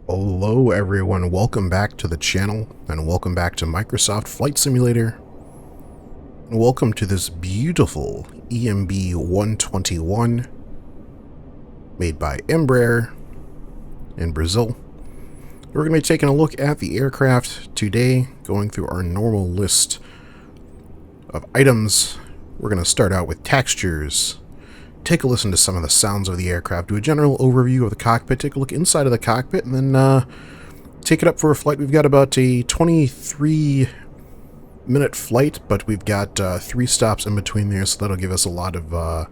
Hello everyone, welcome back to the channel, and welcome back to Microsoft Flight Simulator. And welcome to this beautiful EMB-121 made by Embraer in Brazil. We're going to be taking a look at the aircraft today, going through our normal list of items. We're going to start out with textures, take a listen to some of the sounds of the aircraft, do a general overview of the cockpit, take a look inside of the cockpit, and then take it up for a flight. We've got about a 23-minute flight, but we've got 3 stops in between there, so that'll give us a lot of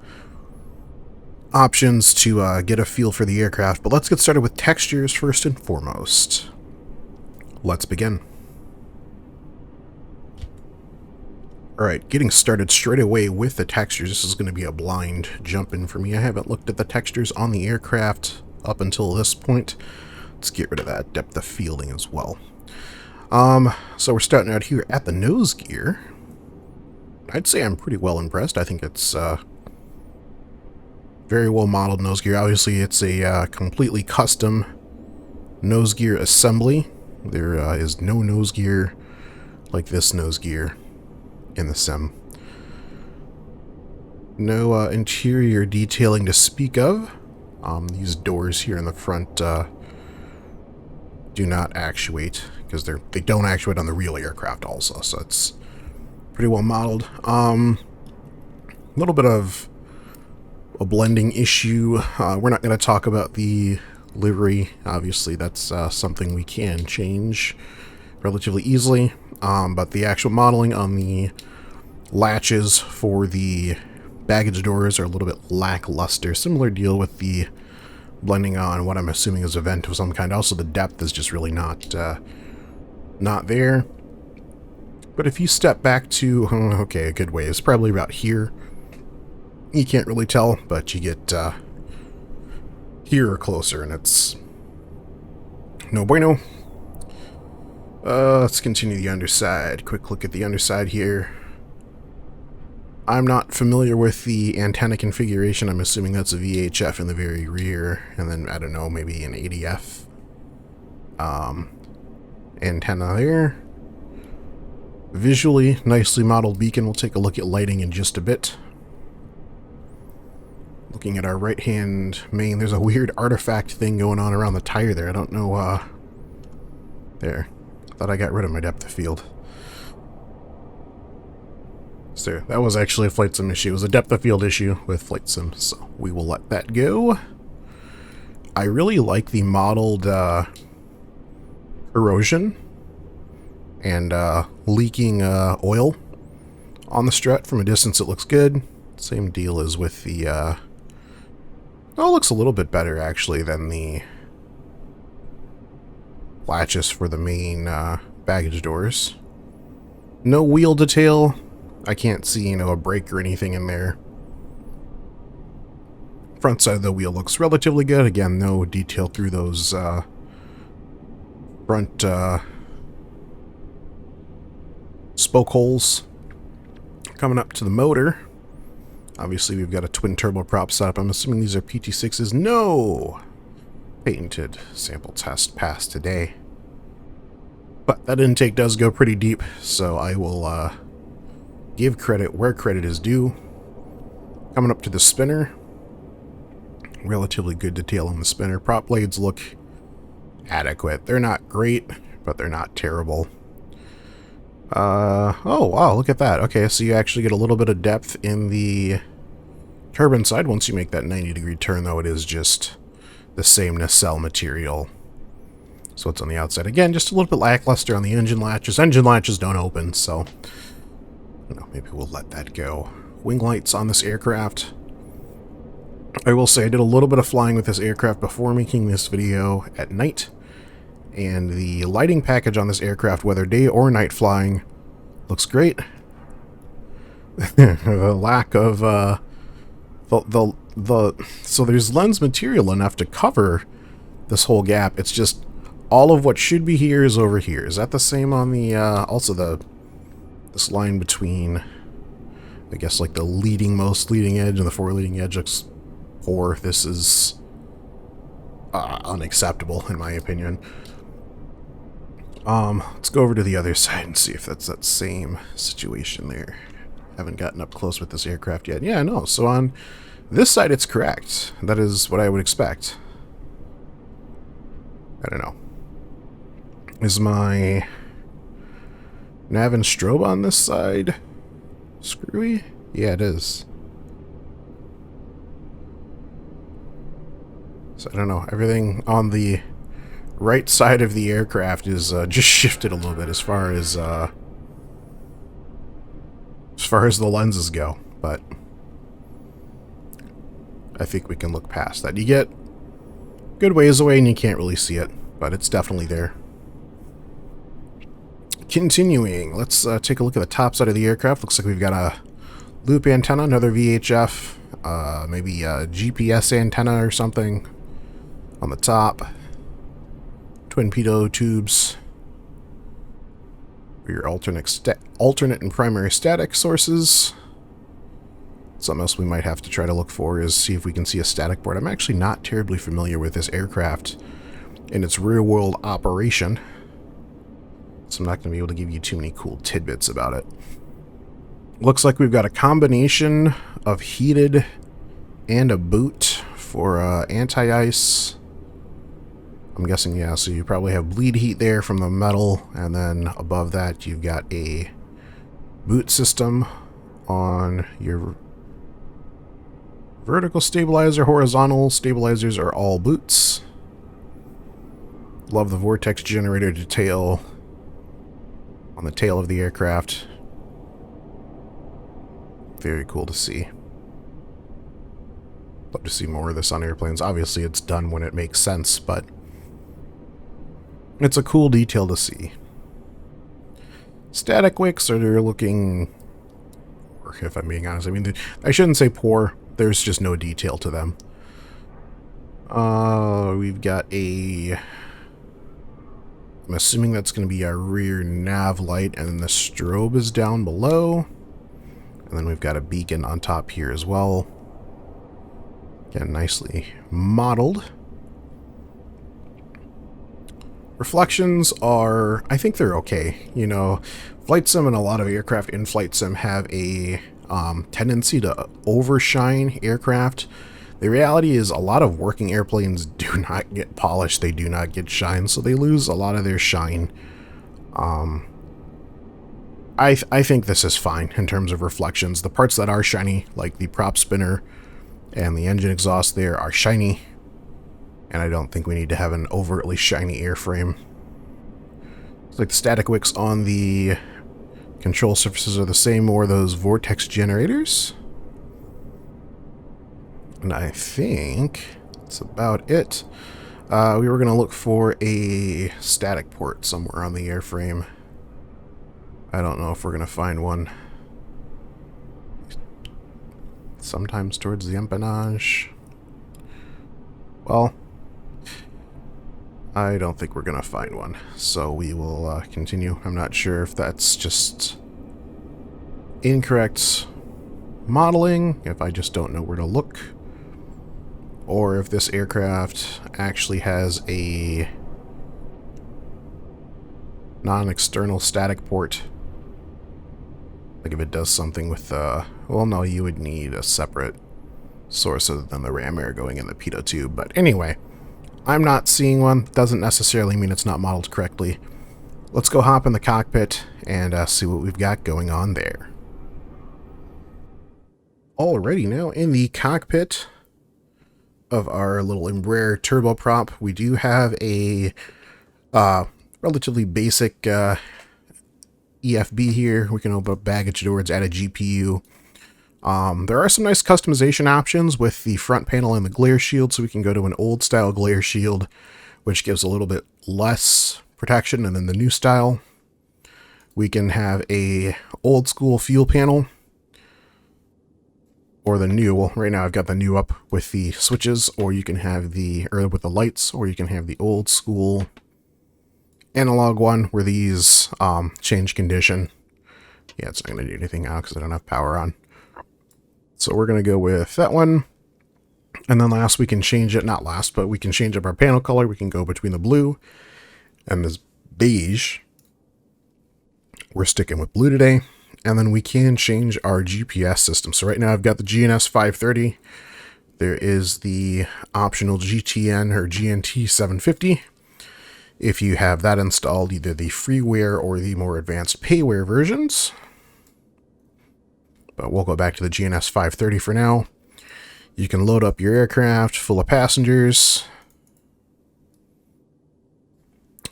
options to get a feel for the aircraft. But let's get started with textures first and foremost. Let's begin. Alright, getting started straight away with the textures. This is going to be a blind jump in for me. I haven't looked at the textures on the aircraft up until this point. Let's get rid of that depth of fielding as well. So we're starting out here at the nose gear. I'd say I'm pretty well impressed. I think it's very well modeled nose gear. Obviously, it's a completely custom nose gear assembly. There is no nose gear like this nose gear in the sim. No interior detailing to speak of. These doors here in the front do not actuate, because they don't actuate on the real aircraft also, so it's pretty well modeled. A little bit of a blending issue. We're not going to talk about the livery. Obviously, that's something we can change relatively easily. But the actual modeling on the latches for the baggage doors are a little bit lackluster. Similar deal with the blending on what I'm assuming is a vent of some kind. Also, the depth is just really not there. But if you step back to, okay, a good way is probably about here. You can't really tell, but you get here or closer, and it's no bueno. Let's continue the underside. Quick look at the underside here. I'm not familiar with the antenna configuration. I'm assuming that's a VHF in the very rear, and then, I don't know, maybe an ADF antenna there. Visually, nicely modeled beacon. We'll take a look at lighting in just a bit. Looking at our right-hand main, there's a weird artifact thing going on around the tire there. I don't know, there. Thought I got rid of my depth of field. So that was actually a flight sim issue. It was a depth of field issue with flight sim, so we will let that go. I really like the modeled erosion and leaking oil on the strut. From a distance it looks good. Same deal as with the oh, it looks a little bit better actually than the latches for the main baggage doors. No wheel detail. I can't see, a brake or anything in there. Front side of the wheel looks relatively good. Again, no detail through those front spoke holes. Coming up to the motor. Obviously, we've got a twin turboprop setup. I'm assuming these are PT6s. No! Patented sample test passed today. But that intake does go pretty deep, so I will give credit where credit is due. Coming up to the spinner. Relatively good detail on the spinner. Prop blades look adequate. They're not great, but they're not terrible. Oh wow, look at that. Okay, so you actually get a little bit of depth in the turbine side. Once you make that 90-degree turn, though, it is just the same nacelle material. So it's on the outside. Again, just a little bit lackluster on the engine latches. Engine latches don't open, so maybe we'll let that go. Wing lights on this aircraft. I will say I did a little bit of flying with this aircraft before making this video at night. And the lighting package on this aircraft, whether day or night flying, looks great. The lack of so there's lens material enough to cover this whole gap. It's just all of what should be here is over here. Is that the same on the also this line between, I guess, like the leading edge and the forward leading edge looks poor. This is unacceptable, in my opinion. Let's go over to the other side and see if that's that same situation there. Haven't gotten up close with this aircraft yet. Yeah, no. So on this side, it's correct. That is what I would expect. I don't know. Is my nav and strobe on this side screwy? Yeah, it is. So I don't know. Everything on the right side of the aircraft is just shifted a little bit as far as the lenses go, but I think we can look past that. You get good ways away and you can't really see it, but it's definitely there. Continuing, let's take a look at the top side of the aircraft. Looks like we've got a loop antenna, another VHF, maybe a GPS antenna or something on the top. Twin pitot tubes for your alternate and primary static sources. Something else we might have to try to look for is see if we can see a static port. I'm actually not terribly familiar with this aircraft in its real-world operation, so I'm not going to be able to give you too many cool tidbits about it. Looks like we've got a combination of heated and a boot for anti-ice. I'm guessing, yeah, so you probably have bleed heat there from the metal, and then above that you've got a boot system on your vertical stabilizer. Horizontal stabilizers are all boots. Love the vortex generator detail on the tail of the aircraft. Very cool to see. Love to see more of this on airplanes. Obviously it's done when it makes sense, but it's a cool detail to see. Static wicks are looking, if I'm being honest, I mean, I shouldn't say poor. There's just no detail to them. We've got I'm assuming that's going to be our rear nav light, and then the strobe is down below. And then we've got a beacon on top here as well. Again, nicely modeled. Reflections are, I think they're okay. You know, Flight Sim and a lot of aircraft in Flight Sim have a tendency to overshine aircraft. The reality is a lot of working airplanes do not get polished. They do not get shine, so they lose a lot of their shine. I think this is fine in terms of reflections. The parts that are shiny, like the prop spinner and the engine exhaust there, are shiny. And I don't think we need to have an overtly shiny airframe. It's like the static wicks on the control surfaces are the same, or those vortex generators. And I think that's about it. We were going to look for a static port somewhere on the airframe. I don't know if we're going to find one. Sometimes towards the empennage. Well, I don't think we're going to find one, so we will continue. I'm not sure if that's just incorrect modeling, if I just don't know where to look, or if this aircraft actually has a non-external static port. Like if it does something with, well, no, you would need a separate source other than the ram air going in the pitot tube. But anyway, I'm not seeing one. Doesn't necessarily mean it's not modeled correctly. Let's go hop in the cockpit and see what we've got going on there. Alrighty, now in the cockpit of our little Embraer turboprop, we do have a relatively basic EFB here. We can open up baggage doors, add a GPU. There are some nice customization options with the front panel and the glare shield, so we can go to an old style glare shield, which gives a little bit less protection, and then the new style. We can have a old school fuel panel, or the new. Well, right now I've got the new up with the switches, or you can have with the lights, or you can have the old school analog one where these change condition. Yeah, it's not going to do anything now because I don't have power on. So we're going to go with that one. And then last, we can change it, not last, but we can change up our panel color. We can go between the blue and this beige. We're sticking with blue today. And then we can change our GPS system. So right now I've got the GNS 530. There is the optional GTN or GNT 750. If you have that installed, either the freeware or the more advanced payware versions. But we'll go back to the GNS 530 for now. You can load up your aircraft full of passengers.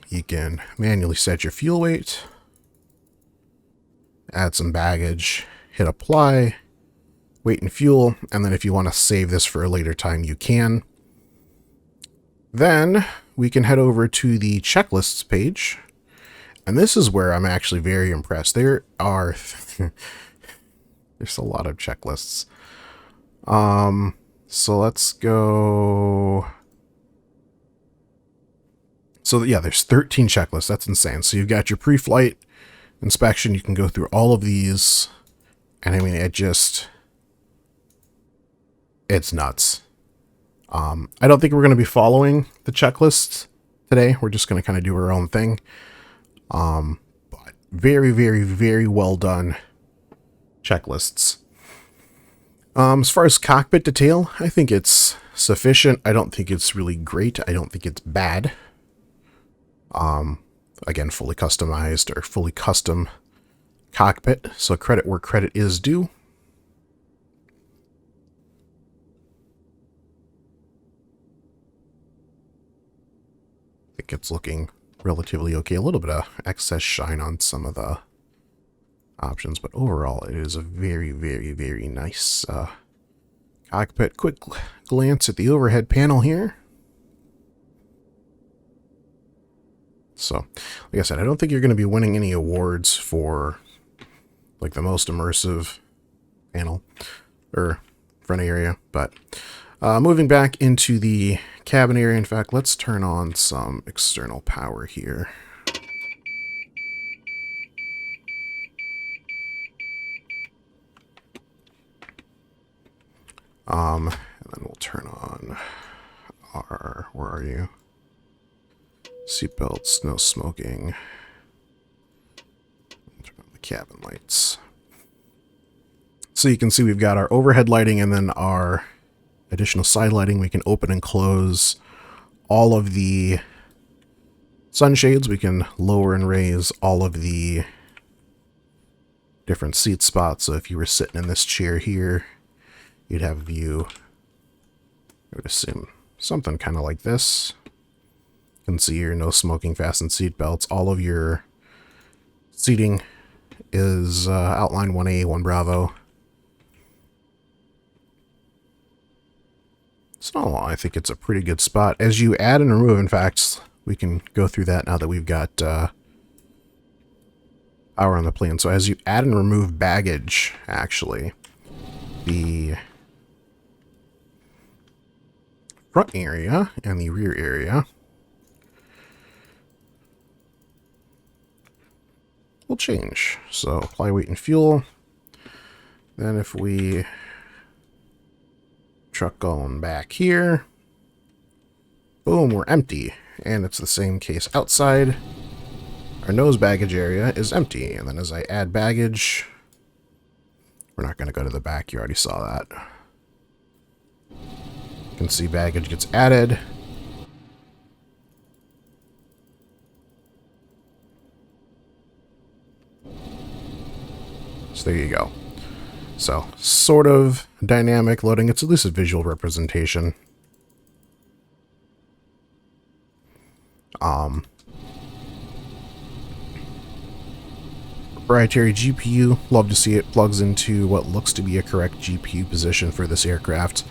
You can manually set your fuel weight. Add some baggage. Hit apply. Weight and fuel. And then if you want to save this for a later time, you can. Then we can head over to the checklists page. And this is where I'm actually very impressed. There are... there's a lot of checklists. So let's go. So yeah, there's 13 checklists. That's insane. So you've got your pre-flight inspection. You can go through all of these. And I mean, it's nuts. I don't think we're going to be following the checklists today. We're just going to kind of do our own thing. But very, very, very well done checklists. As far as cockpit detail, I think it's sufficient. I don't think it's really great. I don't think it's bad. Again, fully customized or fully custom cockpit. So credit where credit is due. I think it's looking relatively okay. A little bit of excess shine on some of the options, but overall it is a very, very, very nice cockpit. Quick glance at the overhead panel here. So, like I said, I don't think you're going to be winning any awards for like the most immersive panel or front area, but moving back into the cabin area. In fact, let's turn on some external power here. And then we'll turn on our, where are you? Seatbelts, no smoking. Turn on the cabin lights. So you can see we've got our overhead lighting and then our additional side lighting. We can open and close all of the sunshades. We can lower and raise all of the different seat spots. So if you were sitting in this chair here, you'd have a view, I would assume, something kind of like this. You can see your no smoking, fastened seat belts. All of your seating is outline 1A, 1 Bravo. So I think it's a pretty good spot. As you add and remove, in fact, we can go through that now that we've got power on the plane. So as you add and remove baggage, actually, the front area and the rear area will change. So apply weight and fuel. Then if we truck going back here, boom, we're empty. And it's the same case outside. Our nose baggage area is empty. And then as I add baggage, we're not going to go to the back. You already saw that. You can see baggage gets added. So there you go. So sort of dynamic loading. It's at least a visual representation. Proprietary GPU. Love to see it plugs into what looks to be a correct GPU position for this aircraft.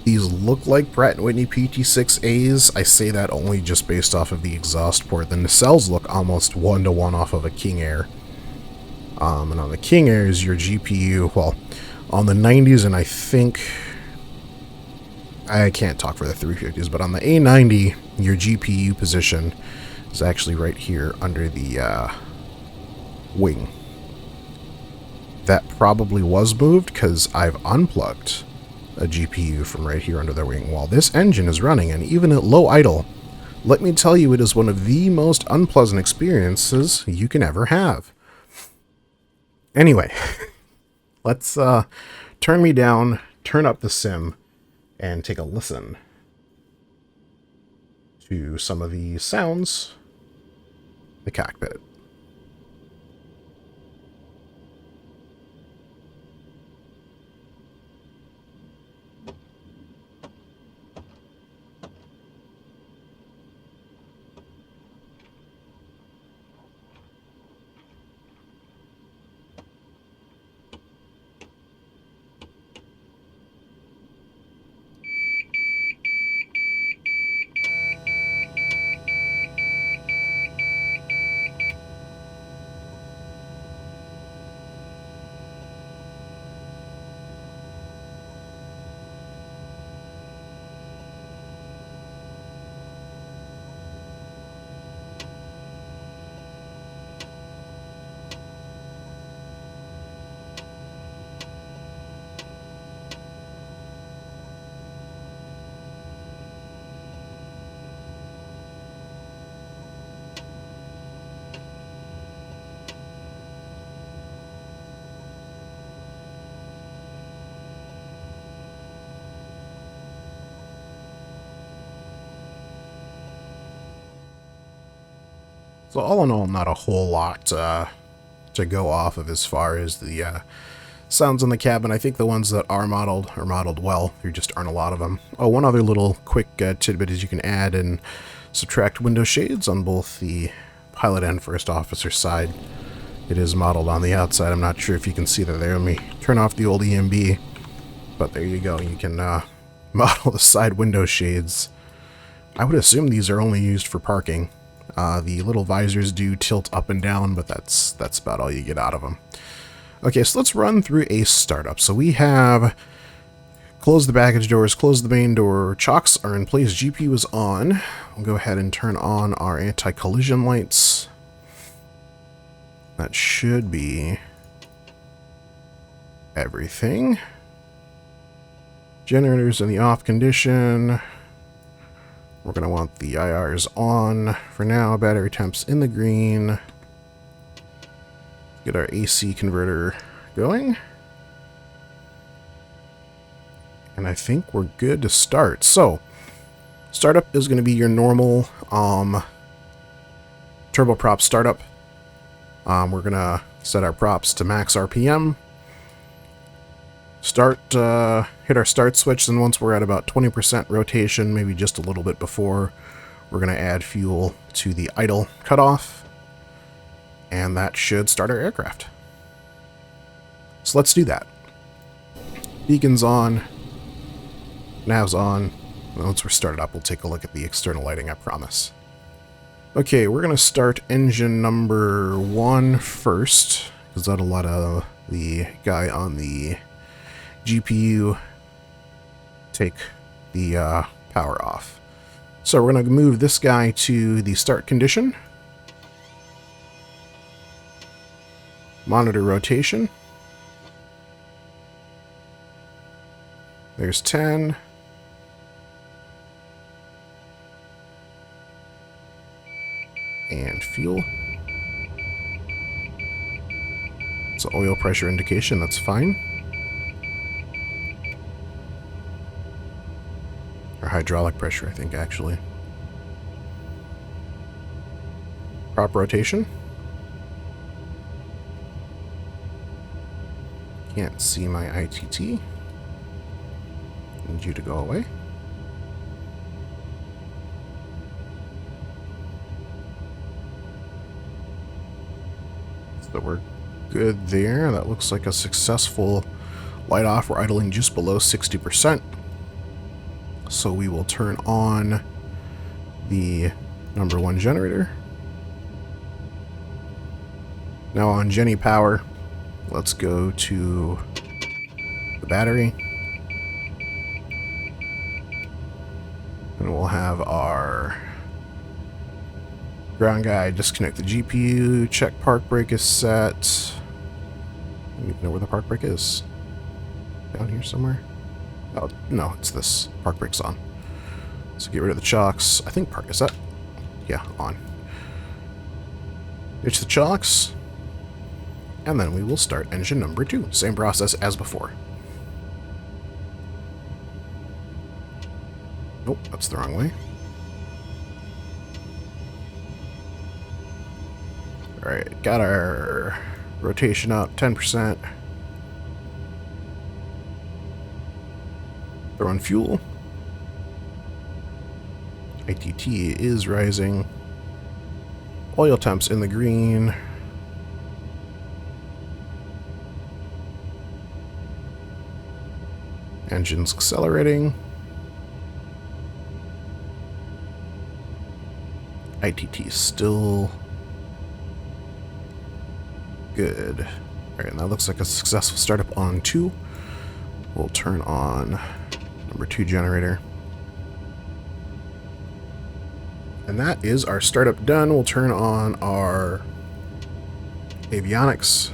These look like Pratt & Whitney PT6As. I say that only just based off of the exhaust port. The nacelles look almost one-to-one off of a King Air. And on the King Airs, your GPU, well, on the 90s, and I think, I can't talk for the 350s, but on the A90, your GPU position is actually right here under the wing. That probably was moved because I've unplugged a GPU from right here under their wing while this engine is running, and even at low idle, let me tell you, it is one of the most unpleasant experiences you can ever have. Anyway, let's turn me down, turn up the sim, and take a listen to some of the sounds in the cockpit. So all in all, not a whole lot to go off of as far as the sounds in the cabin. I think the ones that are modeled well. There just aren't a lot of them. Oh, one other little quick tidbit is you can add and subtract window shades on both the pilot and first officer side. It is modeled on the outside. I'm not sure if you can see that there. Let me turn off the old EMB. But there you go. You can model the side window shades. I would assume these are only used for parking. The little visors do tilt up and down, but that's about all you get out of them. Okay, so let's run through a startup. So we have closed the baggage doors, closed the main door, chocks are in place, GPU is on. We'll go ahead and turn on our anti-collision lights. That should be everything. Generators in the off condition. We're going to want the IRs on for now. Battery temps in the green. Get our AC converter going. And I think we're good to start. So, startup is going to be your normal turboprop startup. We're going to set our props to max RPM. Hit our start switch, and once we're at about 20% rotation, maybe just a little bit before, we're going to add fuel to the idle cutoff, and that should start our aircraft. So let's do that. Beacons on, nav's on, and once we're started up, we'll take a look at the external lighting, I promise. Okay, we're going to start engine number 1 first, because that'll let the guy on the GPU take the power off. So we're going to move this guy to the start condition. Monitor rotation. There's 10. And fuel. It's an oil pressure indication, that's fine. Or hydraulic pressure, I think, actually. Prop rotation. Can't see my ITT. Need you to go away. So we're good there. That looks like a successful light off. We're idling just below 60%. So we will turn on the number 1 generator. Now on Genny power, let's go to the battery. And we'll have our ground guide disconnect the GPU, check park brake is set. I don't even know where the park brake is. Down here somewhere? Oh, no, it's this. Park brake's on. So get rid of the chocks. I think park, is that? Yeah, on. Ditch the chocks. And then we will start engine number 2. Same process as before. Nope, that's the wrong way. Alright, got our rotation up 10%. Throw in fuel. ITT is rising. Oil temps in the green. Engine's accelerating. ITT still good. Alright, and that looks like a successful startup on 2. We'll turn on number 2 generator. And that is our startup done. We'll turn on our avionics.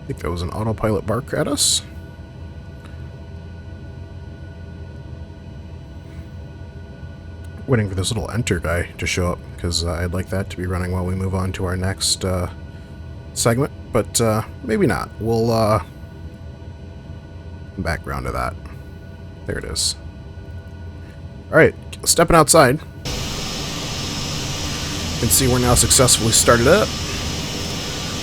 I think that was an autopilot bark at us. Waiting for this little enter guy to show up, because I'd like that to be running while we move on to our next segment, but maybe not. We'll background to that. There it is. Alright, stepping outside. You can see we're now successfully started up.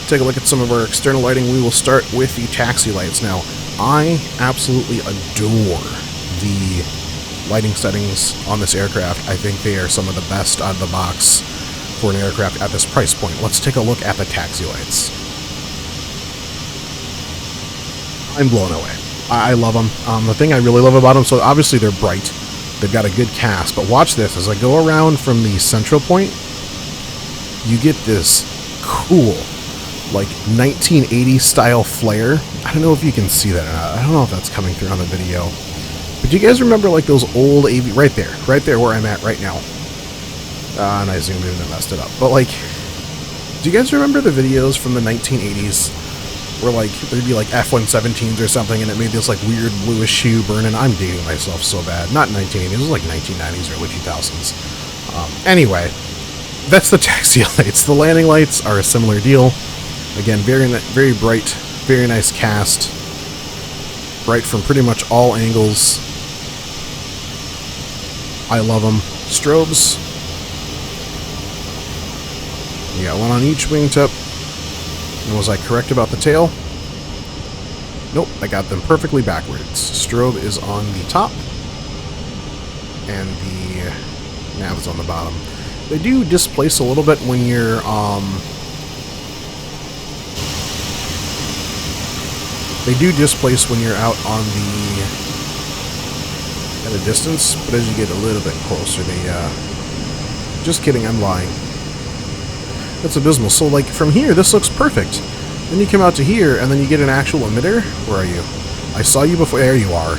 Take a look at some of our external lighting. We will start with the taxi lights. Now, I absolutely adore the lighting settings on this aircraft. I think they are some of the best out of the box for an aircraft at this price point. Let's take a look at the taxi lights. I'm blown away. I love them. The thing I really love about them, so obviously they're bright. They've got a good cast, but watch this. As I go around from the central point, you get this cool, like 1980s style flare. I don't know if you can see that or not. I don't know if that's coming through on the video. But do you guys remember like those old AV, right there where I'm at right now. And I zoomed in and messed it up. But like, do you guys remember the videos from the 1980s where like there'd be like F-117s or something and it made this like weird bluish hue burning? I'm dating myself so bad. Not 1980s, it was like 1990s, early 2000s. Anyway, that's the taxi lights. The landing lights are a similar deal. Again, very bright, very nice cast. Bright from pretty much all angles. I love them. Strobes. You got one on each wingtip. And was I correct about the tail? Nope, I got them perfectly backwards. Strobe is on the top. And the nav is on the bottom. They do displace a little bit when you're, they do displace when you're out on the, at a distance, but as you get a little bit closer, they, just kidding, I'm lying. That's abysmal. So, like, from here, this looks perfect. Then you come out to here, and then you get an actual emitter. Where are you? I saw you before. There you are.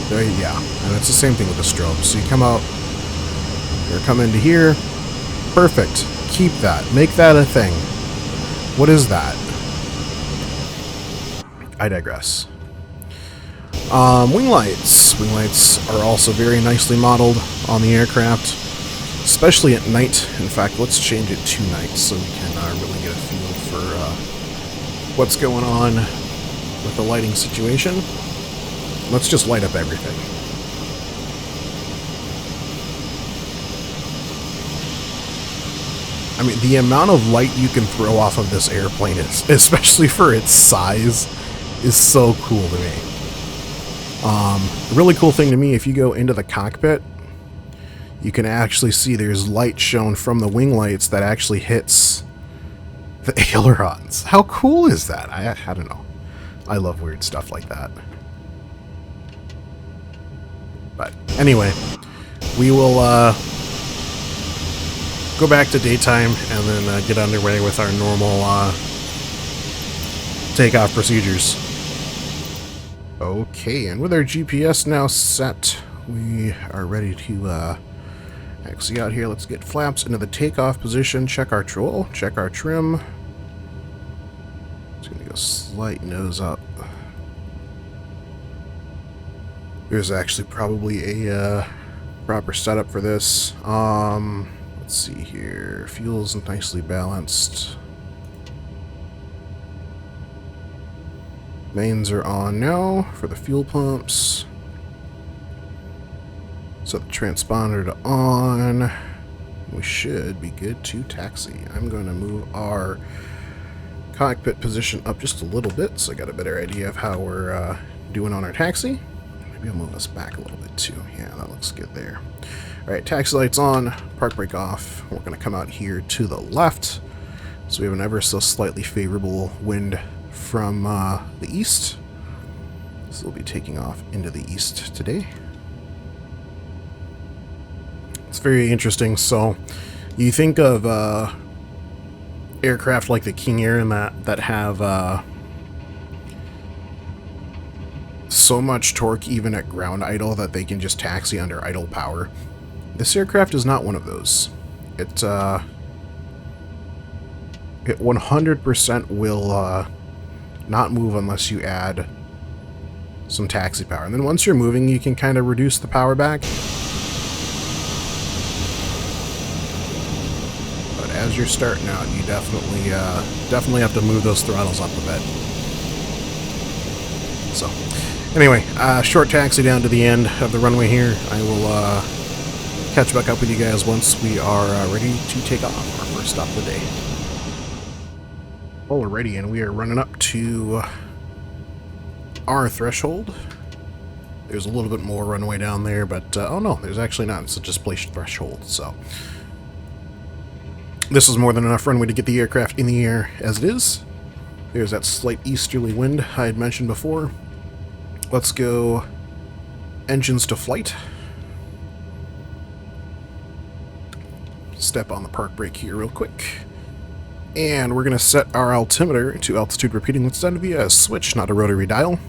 There, yeah. And it's the same thing with the strobe. So you come out, you come into here. Perfect. Keep that. Make that a thing. What is that? I digress. Wing lights. Wing lights are also very nicely modeled on the aircraft, especially at night. In fact, let's change it to night so we can really get a feel for what's going on with the lighting situation. Let's just light up everything. I mean, the amount of light you can throw off of this airplane is, especially for its size, is so cool to me. Really cool thing to me, if you go into the cockpit, you can actually see there's light shown from the wing lights that actually hits the ailerons. How cool is that? I don't know. I love weird stuff like that. But anyway, we will go back to daytime and then get underway with our normal takeoff procedures. Okay, and with our GPS now set, we are ready to exit out here. Let's get flaps into the takeoff position, check our troll, check our trim. It's going to go slight nose up. There's actually probably a proper setup for this. Let's see here. Fuel's nicely balanced. Mains are on now for the fuel pumps. Set the transponder to on. We should be good to taxi. I'm going to move our cockpit position up just a little bit so I got a better idea of how we're doing on our taxi. Maybe I'll move us back a little bit too. Yeah, that looks good there. Alright, taxi lights on, park brake off. We're going to come out here to the left. So we have an ever so slightly favorable wind from the east. So we'll be taking off into the east today. It's very interesting. So you think of aircraft like the King Air and that have so much torque even at ground idle that they can just taxi under idle power. This aircraft is not one of those. It 100% will not move unless you add some taxi power. And then once you're moving, you can kind of reduce the power back. But as you're starting out, you definitely have to move those throttles up a bit. So, anyway, short taxi down to the end of the runway here. I will catch back up with you guys once we are ready to take off our first stop of the day. Alrighty, and we are running up to our threshold. There's a little bit more runway down there, but oh no, there's actually not. It's a displaced threshold, so this is more than enough runway to get the aircraft in the air as it is. There's that slight easterly wind I had mentioned before. Let's go engines to flight. Step on the park brake here real quick. And we're going to set our altimeter to altitude repeating. It's done via a switch, not a rotary dial.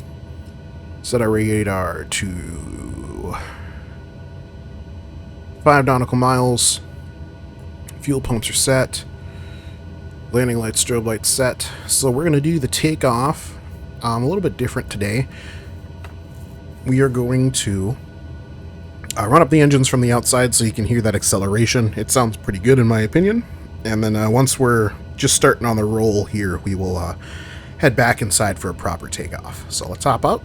Set our radar to 5 nautical miles. Fuel pumps are set. Landing lights, strobe lights set. So we're going to do the takeoff a little bit different today. We are going to run up the engines from the outside so you can hear that acceleration. It sounds pretty good in my opinion. And then once we're just starting on the roll here, we will head back inside for a proper takeoff. So let's hop out.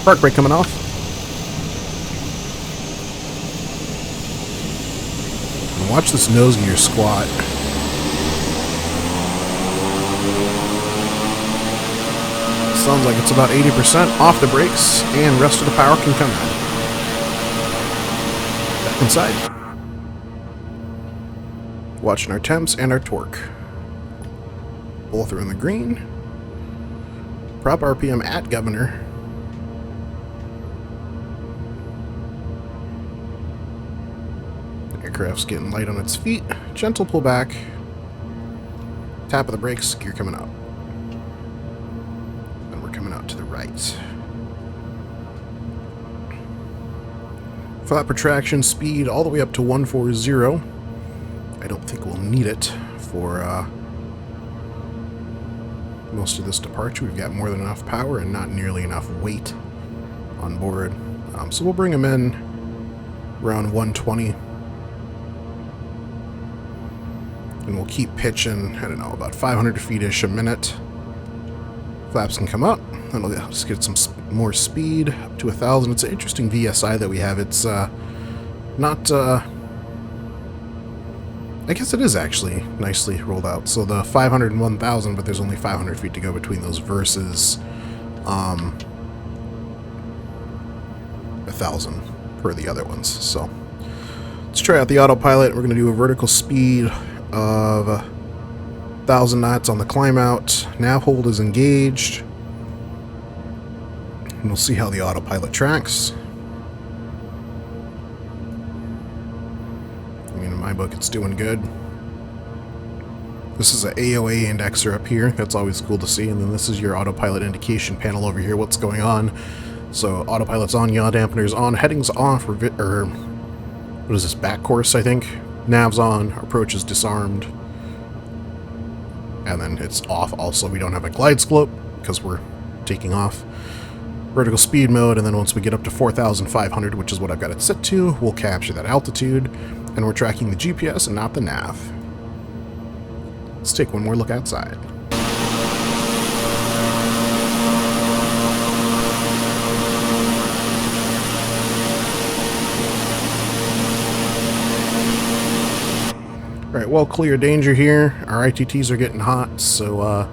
Park brake coming off. And watch this nose gear squat. Sounds like it's about 80% off the brakes, and rest of the power can come out. Back inside. Watching our temps and our torque. Both are in the green. Prop RPM at governor. The aircraft's getting light on its feet. Gentle pullback. Tap of the brakes, gear coming out. And we're coming out to the right. Flat protraction speed all the way up to 140. I don't think we'll need it for most of this departure. We've got more than enough power and not nearly enough weight on board. So we'll bring them in around 120. And we'll keep pitching, I don't know, about 500 feet-ish a minute. Flaps can come up. Then we'll just get some more speed up to 1,000. It's an interesting VSI that we have. It's not... I guess it is actually nicely rolled out. So the 500 and 1,000, but there's only 500 feet to go between those versus 1,000 per the other ones. So let's try out the autopilot. We're going to do a vertical speed of 1,000 knots on the climb out. Nav hold is engaged. And we'll see how the autopilot tracks. I mean, in my book, it's doing good. This is an AOA indexer up here. That's always cool to see. And then this is your autopilot indication panel over here. What's going on? So autopilot's on, yaw dampener's on, heading's off, or what is this, back course, I think? Nav's on, approach is disarmed. And then it's off also. We don't have a glide slope because we're taking off. Vertical speed mode, and then once we get up to 4,500, which is what I've got it set to, we'll capture that altitude, and we're tracking the GPS and not the nav. Let's take one more look outside. Alright, well, clear danger here. Our ITTs are getting hot, so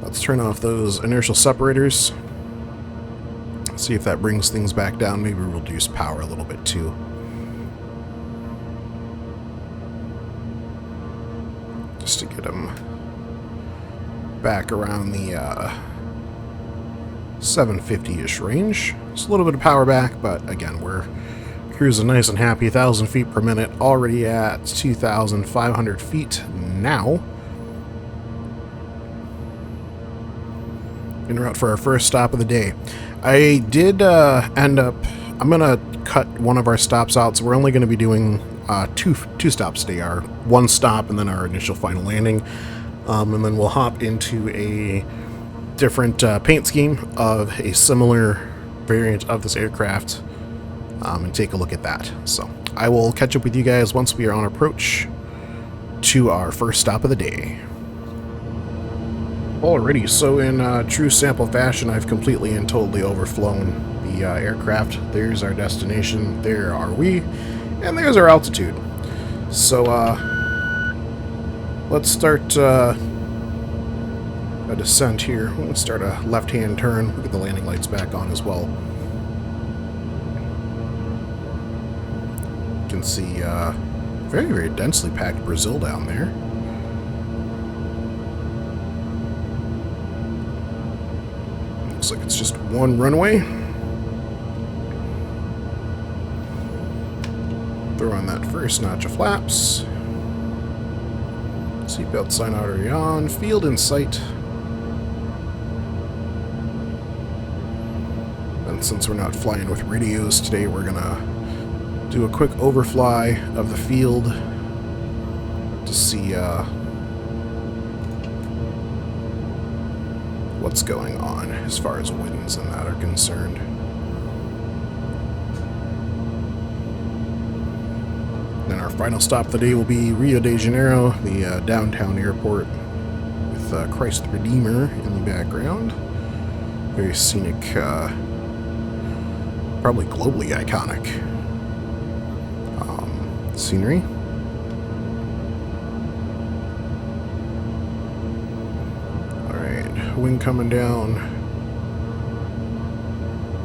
let's turn off those inertial separators. See if that brings things back down. Maybe reduce power a little bit too. Just to get them back around the 750-ish range. It's a little bit of power back, but again, we're cruising nice and happy. 1,000 feet per minute, already at 2,500 feet now. En route for our first stop of the day. I did end up, I'm going to cut one of our stops out, so we're only going to be doing two stops today. Our one stop and then our initial final landing. And then we'll hop into a different paint scheme of a similar variant of this aircraft and take a look at that. So I will catch up with you guys once we are on approach to our first stop of the day. Alrighty, so in true sample fashion, I've completely and totally overflown the aircraft. There's our destination, there are we, and there's our altitude. So let's start a descent here. Let's start a left-hand turn. We'll get the landing lights back on as well. You can see very, very densely packed Brazil down there. Looks like it's just one runway. Throw on that first notch of flaps. Seatbelt sign already on. Field in sight. And since we're not flying with radios today, we're gonna do a quick overfly of the field to see what's going on as far as winds and that are concerned. Then our final stop of the day will be Rio de Janeiro, the downtown airport with Christ the Redeemer in the background. Very scenic, probably globally iconic scenery. Wind coming down.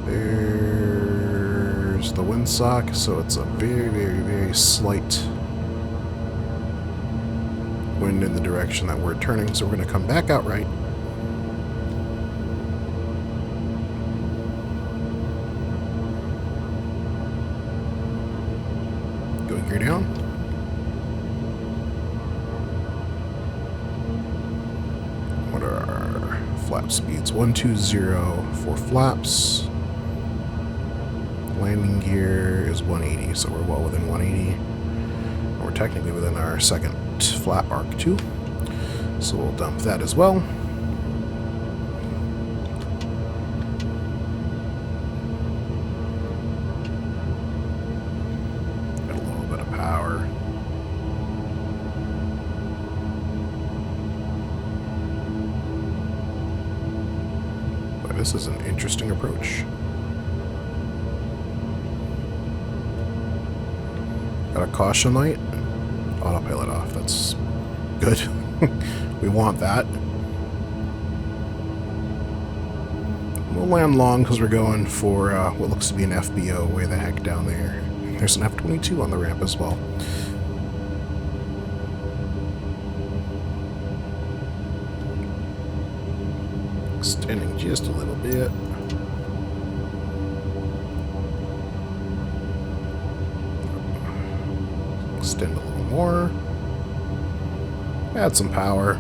There's the windsock, so it's a very, very, very slight wind in the direction that we're turning, so we're going to come back out right. Going gear down. What are our flap speeds? 120 for flaps. Landing gear is 180, so we're well within 180. And we're technically within our second flap arc too, so we'll dump that as well. Got a little bit of power. But this is an interesting approach. Got a caution light. Autopilot off. That's good. We want that. We'll land long because we're going for what looks to be an FBO way the heck down there. There's an F-22 on the ramp as well. Extending just a little bit. Extend a little more. Add some power.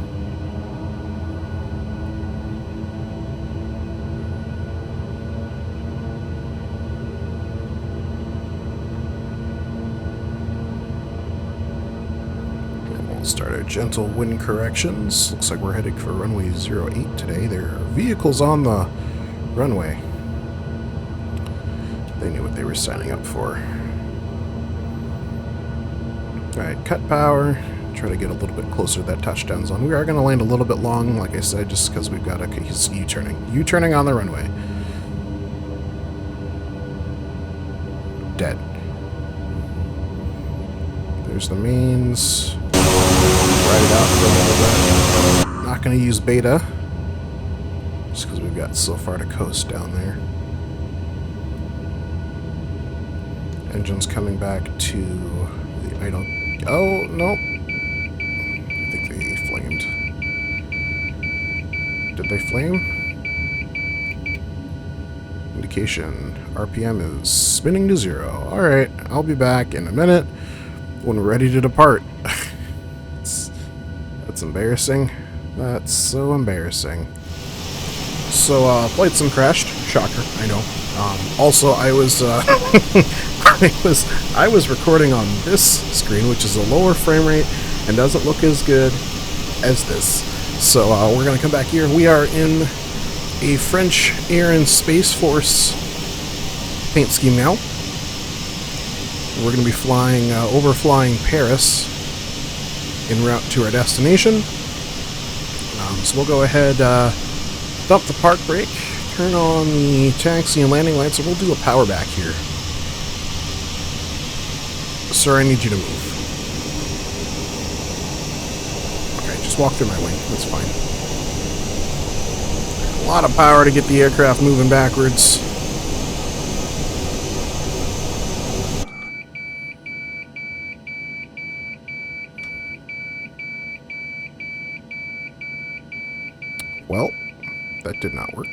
Start our gentle wind corrections. Looks like we're heading for runway 08 today. There are vehicles on the runway. They knew what they were signing up for. Alright, cut power. Try to get a little bit closer to that touchdown zone. We are going to land a little bit long, like I said, just because we've got he's U-turning. U-turning on the runway. Dead. There's the mains. Ride it out for a little bit. Not going to use beta, just because we've got so far to coast down there. Engine's coming back to the idle. Oh, nope. I think they flamed. Did they flame? Indication. RPM is spinning to 0. Alright, I'll be back in a minute when we're ready to depart. That's embarrassing. That's so embarrassing. So, flight sim crashed. Shocker, I know. Also, I was, I was recording on this screen, which is a lower frame rate and doesn't look as good as this. So, we're gonna come back here. We are in a French Air and Space Force paint scheme now. We're gonna be flying, overflying Paris en route to our destination. So we'll go ahead, dump the park brake, turn on the taxi and landing lights, and we'll do a power back here. Sir, I need you to move. Okay, just walk through my wing. That's fine. A lot of power to get the aircraft moving backwards. Well, that did not work.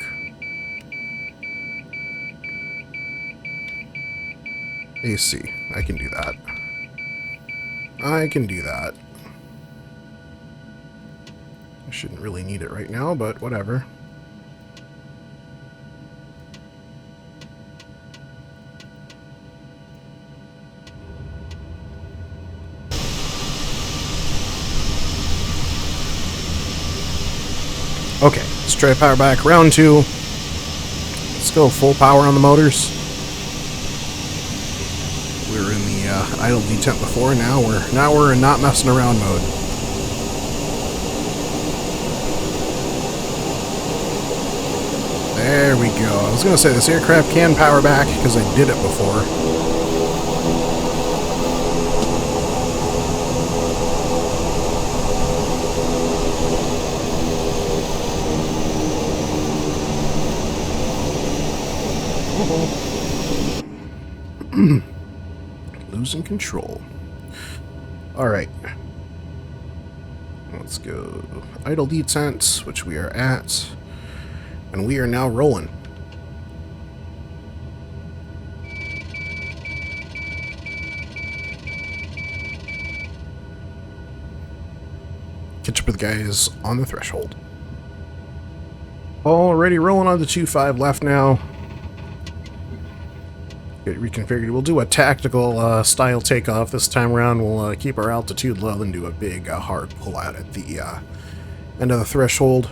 AC. I can do that. I can do that. I shouldn't really need it right now, but whatever. Okay, let's try power back. Round 2. Let's go full power on the motors. We were in the idle detent before. Now we're in not messing around mode. There we go. I was gonna say this aircraft can power back because I did it before. Losing control. Alright. Let's go. Idle detent, which we are at. And we are now rolling. Catch up with the guys on the threshold. Already rolling on the 2.5 left now. Get reconfigured. We'll do a tactical style takeoff this time around. We'll keep our altitude low and do a big hard pull out at the end of the threshold.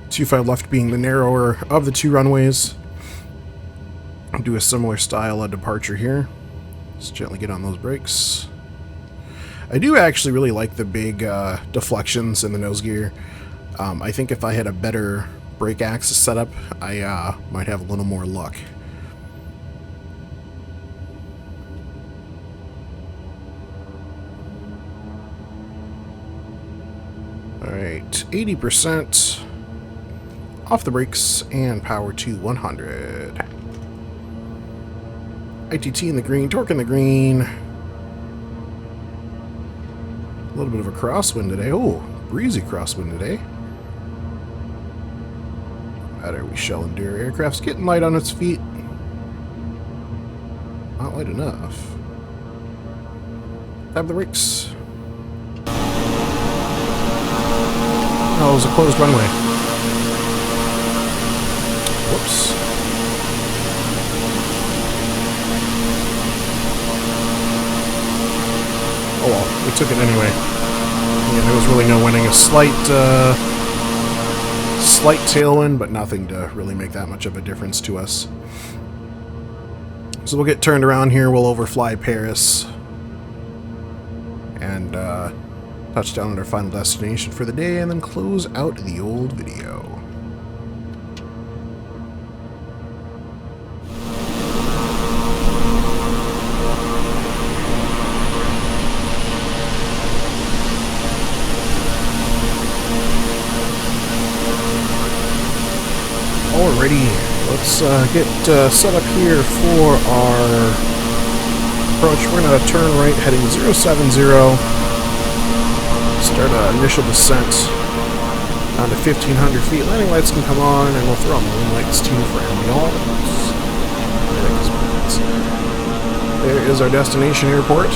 2.5 left being the narrower of the two runways. Do a similar style of departure here. Just gently get on those brakes. I do actually really like the big deflections in the nose gear. I think if I had a better brake axis setup, I might have a little more luck. Alright, 80% off the brakes and power to 100. ITT in the green, torque in the green. A little bit of a crosswind today. Oh, breezy crosswind today. Matter, we shall endure. Aircraft's getting light on its feet. Not light enough. Tap the brakes. Oh, it was a closed runway. Whoops. Oh well, we took it anyway. Yeah, there was really no winning. A slight tailwind, but nothing to really make that much of a difference to us. So we'll get turned around here, we'll overfly Paris, and touch down at our final destination for the day, and then close out the old video. Alrighty, let's get set up here for our approach. We're going to turn right heading 070, start an initial descent down to 1500 feet. Landing lights can come on, and we'll throw on the moon lights too for ambiance. There is our destination airport,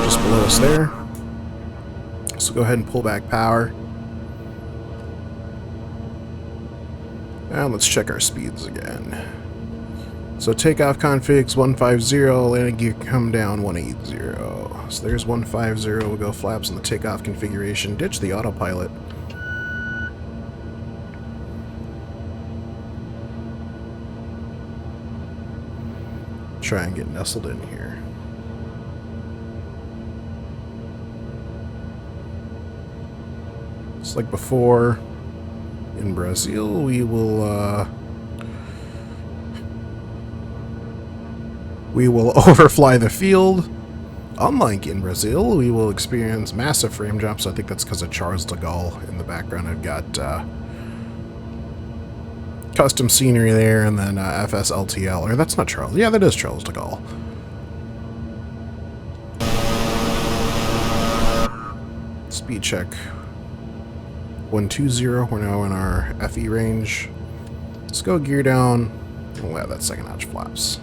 just below us there. So go ahead and pull back power. And let's check our speeds again. So takeoff configs 150, landing gear come down 180. So there's 150, we'll go flaps in the takeoff configuration, ditch the autopilot. Try and get nestled in here. Just like before, in Brazil, we will overfly the field. Unlike in Brazil, we will experience massive frame drops. I think that's because of Charles de Gaulle in the background. I've got custom scenery there, and then FSLTL. Or that's not Charles. Yeah, that is Charles de Gaulle. Speed check 120. We're now in our FE range. Let's go gear down. We'll add that second notch flaps.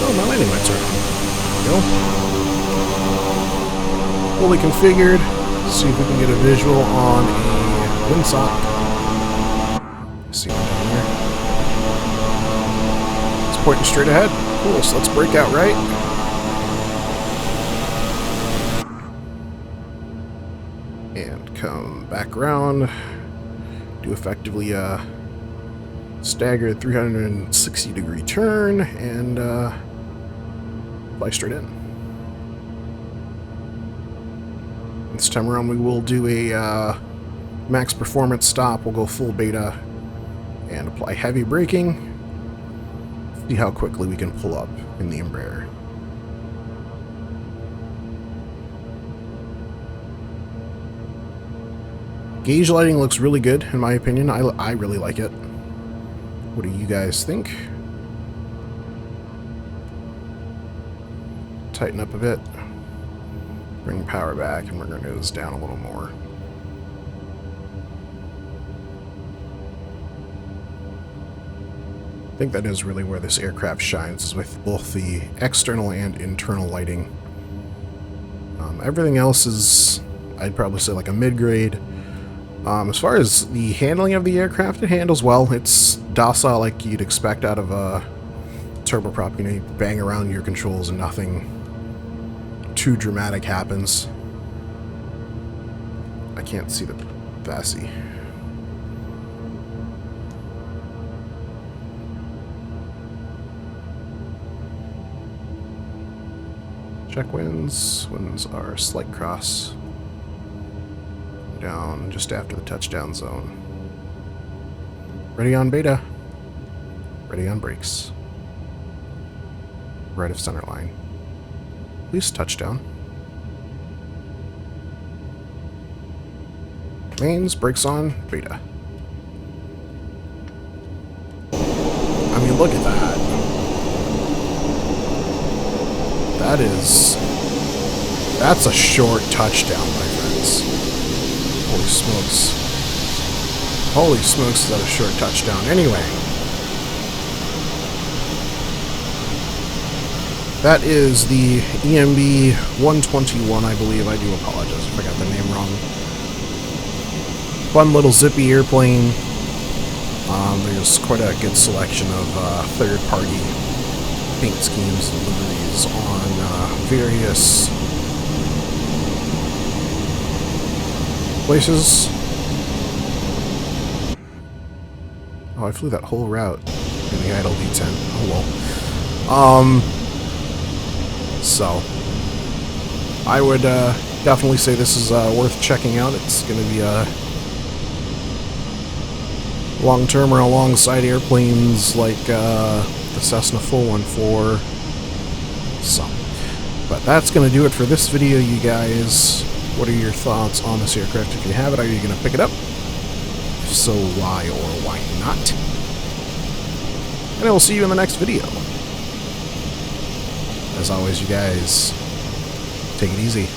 My landing lights are on. There we go. Fully configured. See if we can get a visual on a windsock. See what down here. It's pointing straight ahead. Cool, so let's break out right. And come back around. Do effectively a staggered 360-degree turn, and fly straight in. This time around we will do a max performance stop. We'll go full beta and apply heavy braking. See how quickly we can pull up in the Embraer. Gauge lighting looks really good in my opinion. I really like it. What do you guys think? Tighten up a bit. Bring power back, and we're going to nose down a little more. I think that is really where this aircraft shines, is with both the external and internal lighting. Everything else is, I'd probably say, like a mid-grade. As far as the handling of the aircraft, it handles well. It's docile like you'd expect out of a turboprop. You know, you bang around your controls and nothing too dramatic happens. I can't see the VASI. Check winds. Winds are slight cross. Down just after the touchdown zone. Ready on beta. Ready on brakes. Right of center line. Please touchdown. Mains, brakes on, beta. I mean, look at that. That's a short touchdown, my friends. Holy smokes. Holy smokes, is that a short touchdown. Anyway. That is the EMB-121, I believe. I do apologize if I got the name wrong. Fun little zippy airplane. There's quite a good selection of third-party paint schemes and liveries on various places. Oh, I flew that whole route in the idle V10. Oh well. So I would definitely say this is worth checking out. It's going to be a long-term or alongside airplanes like the Cessna 414. So, but that's going to do it for this video, you guys. What are your thoughts on this aircraft? If you have it, are you going to pick it up? If so, why or why not? And I will see you in the next video. As always, you guys, take it easy.